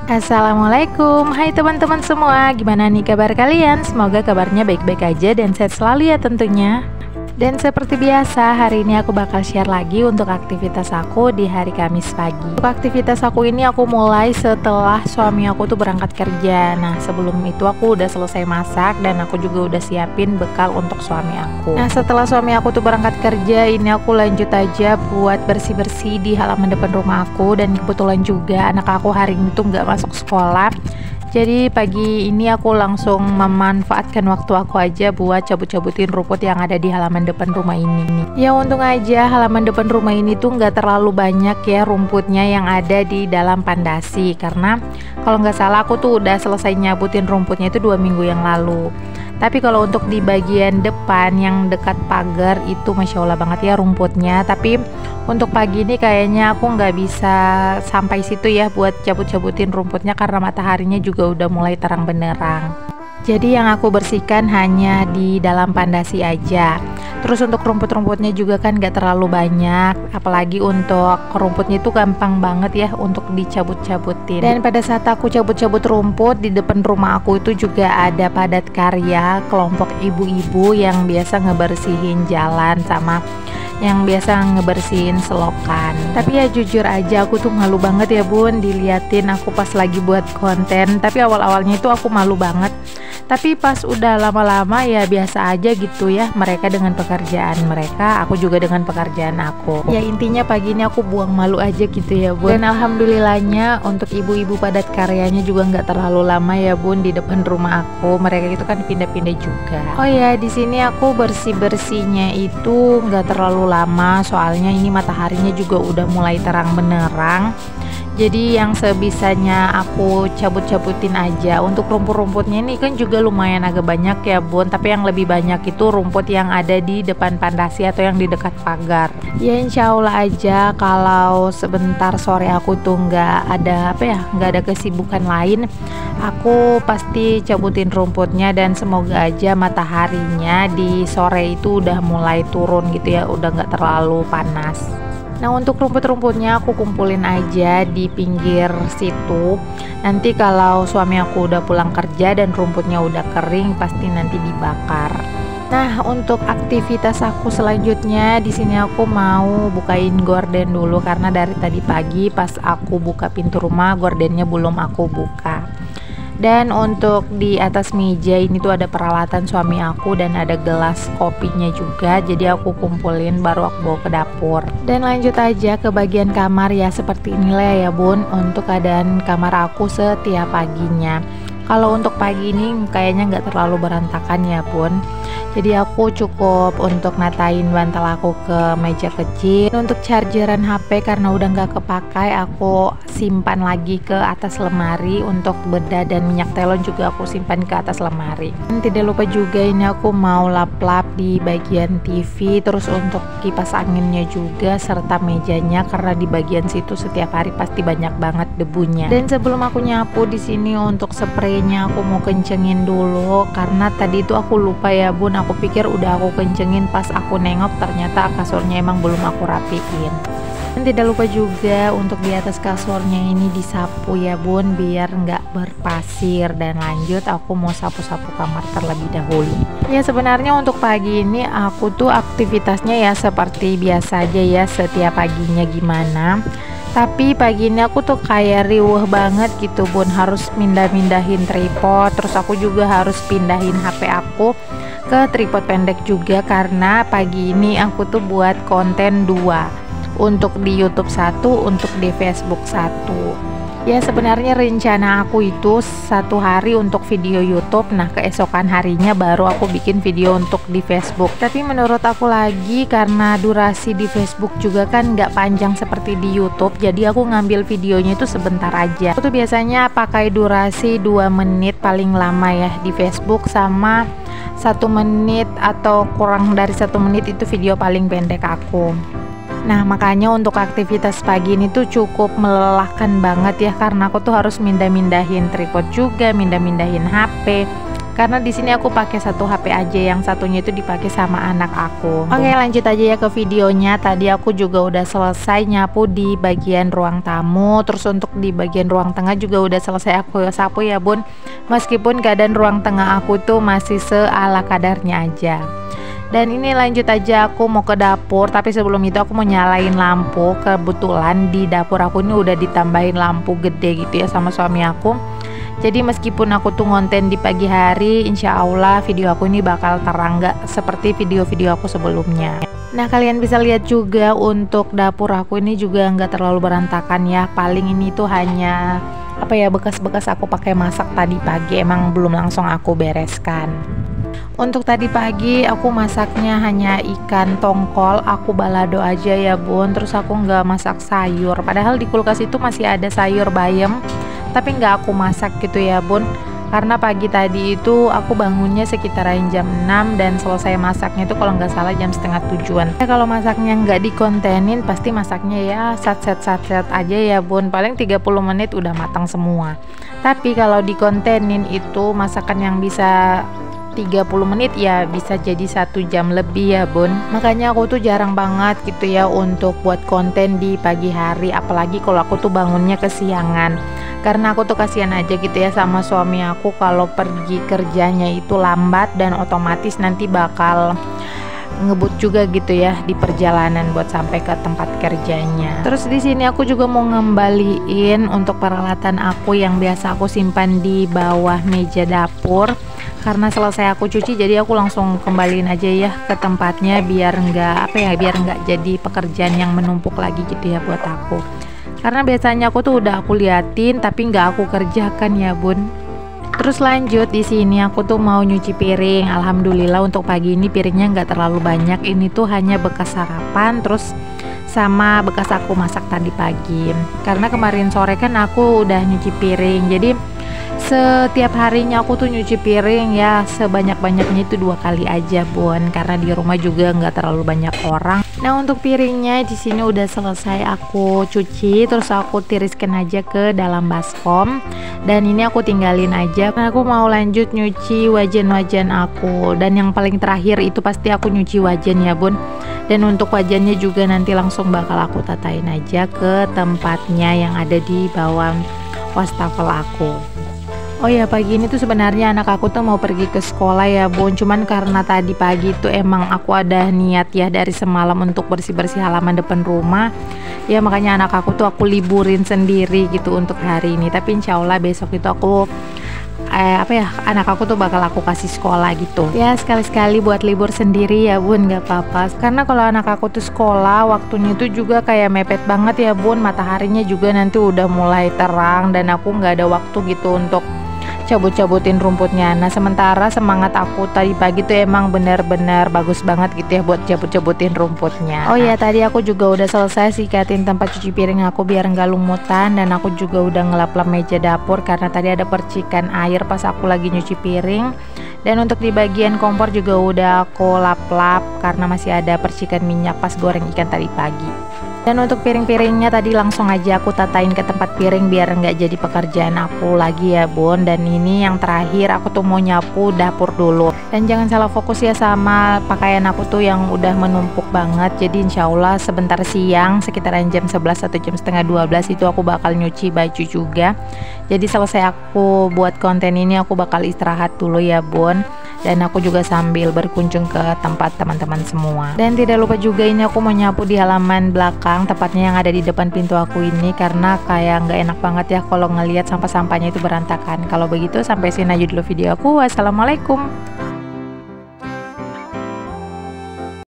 Assalamualaikum, hai teman-teman semua. Gimana nih kabar kalian? Semoga kabarnya baik-baik aja dan sehat selalu ya tentunya. Dan seperti biasa, hari ini aku bakal share lagi untuk aktivitas aku di hari Kamis pagi. Untuk aktivitas aku ini aku mulai setelah suami aku tuh berangkat kerja. Nah, sebelum itu aku udah selesai masak dan aku juga udah siapin bekal untuk suami aku. Nah, setelah suami aku tuh berangkat kerja, ini aku lanjut aja buat bersih-bersih di halaman depan rumah aku. Dan kebetulan juga anak aku hari ini tuh nggak masuk sekolah. Jadi pagi ini aku langsung memanfaatkan waktu aku aja buat cabut-cabutin rumput yang ada di halaman depan rumah ini. Ya untung aja halaman depan rumah ini tuh nggak terlalu banyak ya rumputnya yang ada di dalam pandasi. Karena kalau nggak salah aku tuh udah selesai nyabutin rumputnya itu 2 minggu yang lalu. Tapi kalau untuk di bagian depan yang dekat pagar itu Masya Allah banget ya rumputnya. Tapi untuk pagi ini kayaknya aku nggak bisa sampai situ ya buat cabut-cabutin rumputnya karena mataharinya juga udah mulai terang benderang. Jadi yang aku bersihkan hanya di dalam pandasi aja. Terus untuk rumput-rumputnya juga kan gak terlalu banyak. Apalagi untuk rumputnya itu gampang banget ya untuk dicabut-cabutin. Dan pada saat aku cabut-cabut rumput di depan rumah aku itu juga ada padat karya kelompok ibu-ibu yang biasa ngebersihin jalan sama yang biasa ngebersihin selokan. Tapi ya jujur aja aku tuh malu banget ya bun diliatin aku pas lagi buat konten. Tapi awal-awalnya itu aku malu banget. Tapi pas udah lama-lama ya biasa aja gitu ya. Mereka dengan pekerjaan mereka, aku juga dengan pekerjaan aku. Ya intinya pagi ini aku buang malu aja gitu ya bun. Dan alhamdulillahnya untuk ibu-ibu padat karyanya juga nggak terlalu lama ya bun di depan rumah aku. Mereka itu kan pindah-pindah juga. Oh ya di sini aku bersih-bersihnya itu nggak terlalu lama. Soalnya ini mataharinya juga udah mulai terang benerang. Jadi yang sebisanya aku cabut-cabutin aja. Untuk rumput-rumputnya ini kan juga lumayan agak banyak ya bun. Tapi yang lebih banyak itu rumput yang ada di depan pandasi atau yang di dekat pagar. Ya insya Allah aja kalau sebentar sore aku tuh nggak ada nggak ada kesibukan lain, aku pasti cabutin rumputnya. Dan semoga aja mataharinya di sore itu udah mulai turun gitu ya, udah nggak terlalu panas. Nah untuk rumput-rumputnya aku kumpulin aja di pinggir situ. Nanti kalau suami aku udah pulang kerja dan rumputnya udah kering pasti nanti dibakar. Nah untuk aktivitas aku selanjutnya di sini aku mau bukain gorden dulu karena dari tadi pagi pas aku buka pintu rumah gordennya belum aku buka. Dan untuk di atas meja ini tuh ada peralatan suami aku dan ada gelas kopinya juga. Jadi aku kumpulin baru aku bawa ke dapur. Dan lanjut aja ke bagian kamar ya, seperti inilah ya bun untuk keadaan kamar aku setiap paginya. Kalau untuk pagi ini kayaknya nggak terlalu berantakan ya bun. Jadi aku cukup untuk natain bantal aku ke meja kecil. Untuk chargeran HP karena udah nggak kepakai aku simpan lagi ke atas lemari. Untuk bedah dan minyak telon juga aku simpan ke atas lemari. Dan tidak lupa juga ini aku mau lap-lap di bagian TV. Terus untuk kipas anginnya juga serta mejanya karena di bagian situ setiap hari pasti banyak banget debunya. Dan sebelum aku nyapu di sini untuk spraynya aku mau kencengin dulu karena tadi itu aku lupa ya bun. Aku pikir udah aku kencengin, pas aku nengok ternyata kasurnya emang belum aku rapiin. Dan tidak lupa juga untuk di atas kasurnya ini disapu ya bun biar nggak berpasir. Dan lanjut aku mau sapu-sapu kamar terlebih dahulu. Ya sebenarnya untuk pagi ini aku tuh aktivitasnya ya seperti biasa aja ya setiap paginya gimana. Tapi pagi ini aku tuh kayak riuh banget gitu bun, harus mindahin tripod. Terus aku juga harus pindahin HP aku ke tripod pendek juga karena pagi ini aku tuh buat konten 2, untuk di YouTube 1, untuk di Facebook 1. Ya sebenarnya rencana aku itu 1 hari untuk video YouTube. Nah keesokan harinya baru aku bikin video untuk di Facebook. Tapi menurut aku lagi karena durasi di Facebook juga kan nggak panjang seperti di YouTube. Jadi aku ngambil videonya itu sebentar aja. Aku tuh biasanya pakai durasi 2 menit paling lama ya di Facebook, sama 1 menit atau kurang dari 1 menit itu video paling pendek aku. Nah makanya untuk aktivitas pagi ini tuh cukup melelahkan banget ya karena aku tuh harus mindahin tripod juga, mindahin HP. karena di sini aku pakai satu HP aja, yang satunya itu dipakai sama anak aku. Oke, lanjut aja ya ke videonya. Tadi aku juga udah selesai nyapu di bagian ruang tamu, terus untuk di bagian ruang tengah juga udah selesai aku sapu ya bun, meskipun keadaan ruang tengah aku tuh masih seala kadarnya aja. Dan ini lanjut aja, aku mau ke dapur, tapi sebelum itu aku mau nyalain lampu. Kebetulan di dapur aku ini udah ditambahin lampu gede gitu ya sama suami aku. Jadi meskipun aku tuh ngonten di pagi hari, insya Allah video aku ini bakal terang gak seperti video-video aku sebelumnya. Nah, kalian bisa lihat juga untuk dapur aku ini juga nggak terlalu berantakan ya. Paling ini tuh hanya apa ya, bekas-bekas aku pakai masak tadi pagi, emang belum langsung aku bereskan. Untuk tadi pagi aku masaknya hanya ikan tongkol, aku balado aja ya bun, terus aku nggak masak sayur. Padahal di kulkas itu masih ada sayur bayam, tapi nggak aku masak gitu ya bun, karena pagi tadi itu aku bangunnya sekitaran jam 6 dan selesai masaknya itu kalau nggak salah jam setengah 7-an. Kalau masaknya nggak dikontenin pasti masaknya ya sat-set aja ya bun, paling 30 menit udah matang semua. Tapi kalau dikontenin itu masakan yang bisa 30 menit ya bisa jadi 1 jam lebih ya bun. Makanya aku tuh jarang banget gitu ya untuk buat konten di pagi hari, apalagi kalau aku tuh bangunnya kesiangan, karena aku tuh kasihan aja gitu ya sama suami aku kalau pergi kerjanya itu lambat dan otomatis nanti bakal ngebut juga gitu ya di perjalanan buat sampai ke tempat kerjanya. Terus di sini aku juga mau ngembaliin untuk peralatan aku yang biasa aku simpan di bawah meja dapur, karena selesai aku cuci jadi aku langsung kembaliin aja ya ke tempatnya biar biar nggak jadi pekerjaan yang menumpuk lagi gitu ya buat aku. Karena biasanya aku tuh udah aku liatin tapi nggak aku kerjakan ya bun. Terus lanjut di sini aku tuh mau nyuci piring. Alhamdulillah untuk pagi ini piringnya nggak terlalu banyak. Ini tuh hanya bekas sarapan terus sama bekas aku masak tadi pagi. Karena kemarin sore kan aku udah nyuci piring. Jadi setiap harinya aku tuh nyuci piring ya sebanyak-banyaknya itu 2 kali aja bun, karena di rumah juga nggak terlalu banyak orang. Nah, untuk piringnya di sini udah selesai aku cuci, terus aku tiriskan aja ke dalam baskom dan ini aku tinggalin aja. Aku mau lanjut nyuci wajan-wajan aku, dan yang paling terakhir itu pasti aku nyuci wajan ya bun. Dan untuk wajannya juga nanti langsung bakal aku tatain aja ke tempatnya yang ada di bawah wastafel aku. Oh ya, pagi ini tuh sebenarnya anak aku tuh mau pergi ke sekolah ya bun, cuman karena tadi pagi tuh emang aku ada niat ya dari semalam untuk bersih-bersih halaman depan rumah ya, makanya anak aku tuh aku liburin sendiri gitu untuk hari ini. Tapi insya Allah besok itu aku anak aku tuh bakal aku kasih sekolah gitu ya, sekali-sekali buat libur sendiri ya bun, gak apa-apa. Karena kalau anak aku tuh sekolah waktunya itu juga kayak mepet banget ya bun, mataharinya juga nanti udah mulai terang dan aku nggak ada waktu gitu untuk cabut-cabutin rumputnya. Nah, sementara semangat aku tadi pagi tuh emang bener-bener bagus banget gitu ya buat cabut-cabutin rumputnya. Oh ya, tadi aku juga udah selesai sikatin tempat cuci piring aku biar nggak lumutan, dan aku juga udah ngelap-lap meja dapur karena tadi ada percikan air pas aku lagi nyuci piring. Dan untuk di bagian kompor juga udah aku lap-lap karena masih ada percikan minyak pas goreng ikan tadi pagi. Dan untuk piring-piringnya tadi langsung aja aku tatain ke tempat piring biar nggak jadi pekerjaan aku lagi ya bun. Dan ini yang terakhir aku tuh mau nyapu dapur dulu. Dan jangan salah fokus ya sama pakaian aku tuh yang udah menumpuk banget. Jadi insya Allah sebentar siang sekitaran jam 11 atau jam setengah 12 itu aku bakal nyuci baju juga. Jadi selesai aku buat konten ini aku bakal istirahat dulu ya bun. Dan aku juga sambil berkunjung ke tempat teman-teman semua. Dan tidak lupa juga ini aku mau nyapu di halaman belakang, tepatnya yang ada di depan pintu aku ini, karena kayak nggak enak banget ya kalau ngelihat sampah-sampahnya itu berantakan. Kalau begitu sampai sini aja dulu video aku. Wassalamualaikum.